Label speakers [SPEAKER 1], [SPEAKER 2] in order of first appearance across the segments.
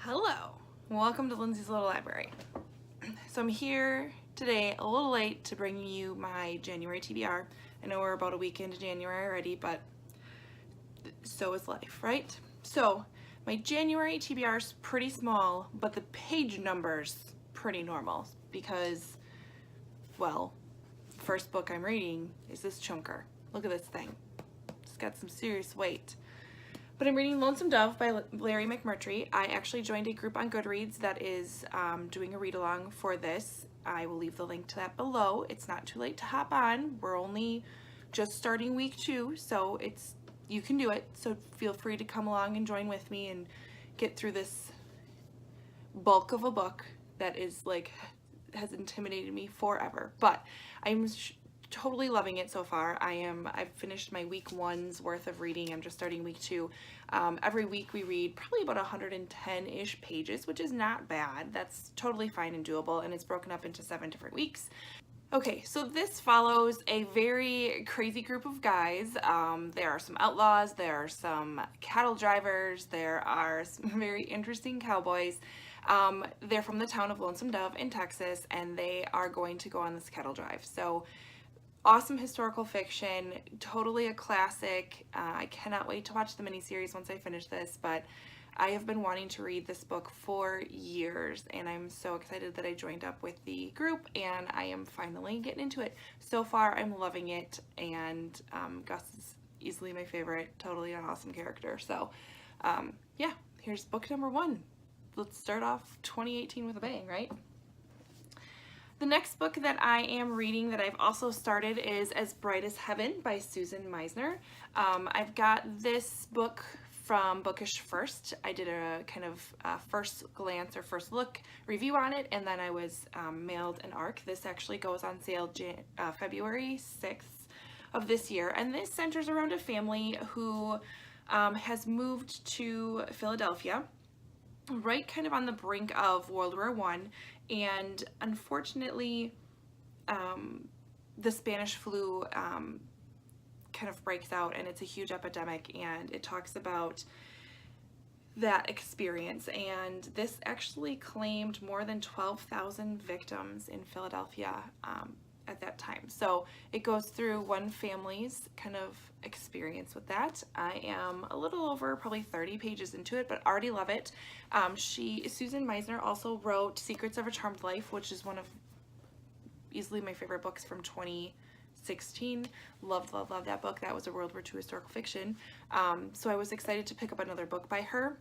[SPEAKER 1] Hello, welcome to Lindsey's Little Library. So I'm here today a little late to bring you my January TBR. I know we're about a week into January already, but so is life, right? So my January TBR is pretty small, but the page number's pretty normal because, well, the first book I'm reading is this chunker. Look at this thing. It's got some serious weight. But I'm reading Lonesome Dove by Larry McMurtry. I actually joined a group on Goodreads that is doing a read-along for this. I will leave the link to that below. It's not too late to hop on. We're only just starting week 2, so you can do it. So feel free to come along and join with me and get through this bulk of a book that is has intimidated me forever. But I'm totally loving it so far. I've finished my week 1's worth of reading. I'm just starting week 2. Every week we read probably about 110-ish pages, which is not bad. That's totally fine and doable, and it's broken up into 7 different weeks. Okay, so this follows a very crazy group of guys. There are some outlaws, there are some cattle drivers, there are some very interesting cowboys. They're from the town of Lonesome Dove in Texas, and they are going to go on this cattle drive. So awesome historical fiction, totally a classic. I cannot wait to watch the miniseries once I finish this, but I have been wanting to read this book for years, and I'm so excited that I joined up with the group, and I am finally getting into it. So far, I'm loving it, and Gus is easily my favorite, totally an awesome character. So yeah, here's book number 1. Let's start off 2018 with a bang, right? The next book that I am reading that I've also started is As Bright as Heaven by Susan Meisner. I've got this book from Bookish first. I did a kind of first glance or first look review on it, and then I was mailed an ARC. This actually goes on sale February 6th of this year, and this centers around a family who has moved to Philadelphia, right kind of on the brink of World War I, and unfortunately the Spanish flu kind of breaks out, and it's a huge epidemic, and it talks about that experience. And this actually claimed more than 12,000 victims in Philadelphia at that time. So it goes through one family's kind of experience with that. I am a little over probably 30 pages into it, but already love it. Susan Meisner also wrote Secrets of a Charmed Life, which is one of easily my favorite books from 2016. Loved that book. That was a World War II historical fiction. So I was excited to pick up another book by her.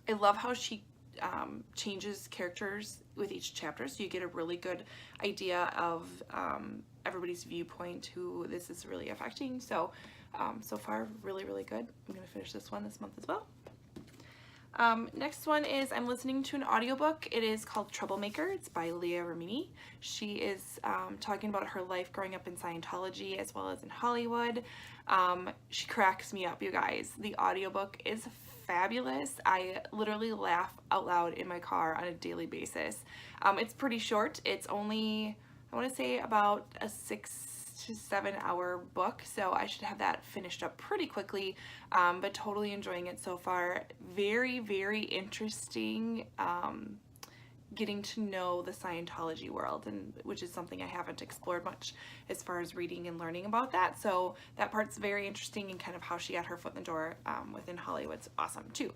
[SPEAKER 1] I love how she changes characters with each chapter, so you get a really good idea of everybody's viewpoint, who this is really affecting. So so far really good. I'm gonna finish this one this month as well. Next one is I'm listening to an audiobook. It is called Troublemaker. It's by Leah Remini. She is talking about her life growing up in Scientology as well as in Hollywood. She cracks me up, you guys. The audiobook is fabulous. I literally laugh out loud in my car on a daily basis. It's pretty short. It's only, I want to say, about a 6 to 7 hour book, so I should have that finished up pretty quickly, but totally enjoying it so far. Very interesting, getting to know the Scientology world, and which is something I haven't explored much as far as reading and learning about that. So that part's very interesting, and kind of how she got her foot in the door within Hollywood's awesome too.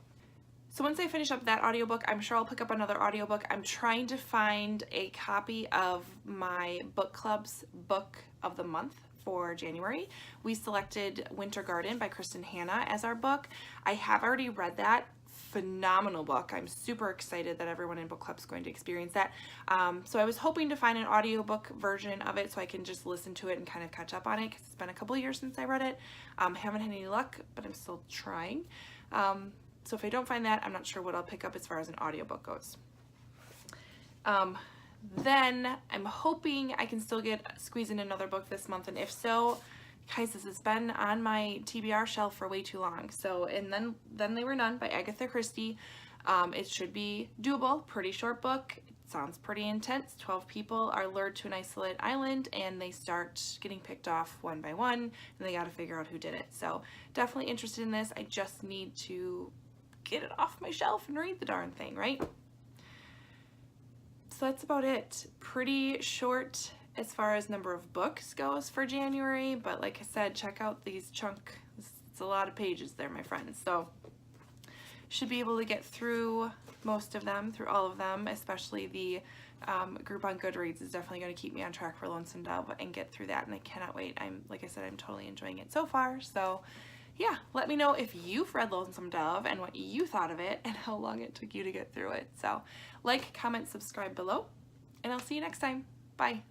[SPEAKER 1] So once I finish up that audiobook, I'm sure I'll pick up another audiobook. I'm trying to find a copy of my book club's book of the month for January. We selected Winter Garden by Kristen Hanna as our book. I have already read that. Phenomenal book. I'm super excited that everyone in book club is going to experience that. So I was hoping to find an audiobook version of it so I can just listen to it and kind of catch up on it, because it's been a couple years since I read it. Haven't had any luck, but I'm still trying. So if I don't find that, I'm not sure what I'll pick up as far as an audiobook goes. Then I'm hoping I can still squeeze in another book this month, and if so, guys, this has been on my TBR shelf for way too long. So, and then They Were None by Agatha Christie. It should be doable, pretty short book. It sounds pretty intense. 12 people are lured to an isolated island, and they start getting picked off one by one, and they got to figure out who did it. So definitely interested in this. I just need to get it off my shelf and read the darn thing, right? So that's about it. Pretty short as far as number of books goes for January, but like I said, check out these it's a lot of pages there, my friends. So should be able to get through most of them, through all of them, especially the group on Goodreads is definitely going to keep me on track for Lonesome Dove and get through that, and I cannot wait. Like I said, I'm totally enjoying it so far. So yeah, let me know if you've read Lonesome Dove and what you thought of it and how long it took you to get through it. So like, comment, subscribe below, and I'll see you next time. Bye.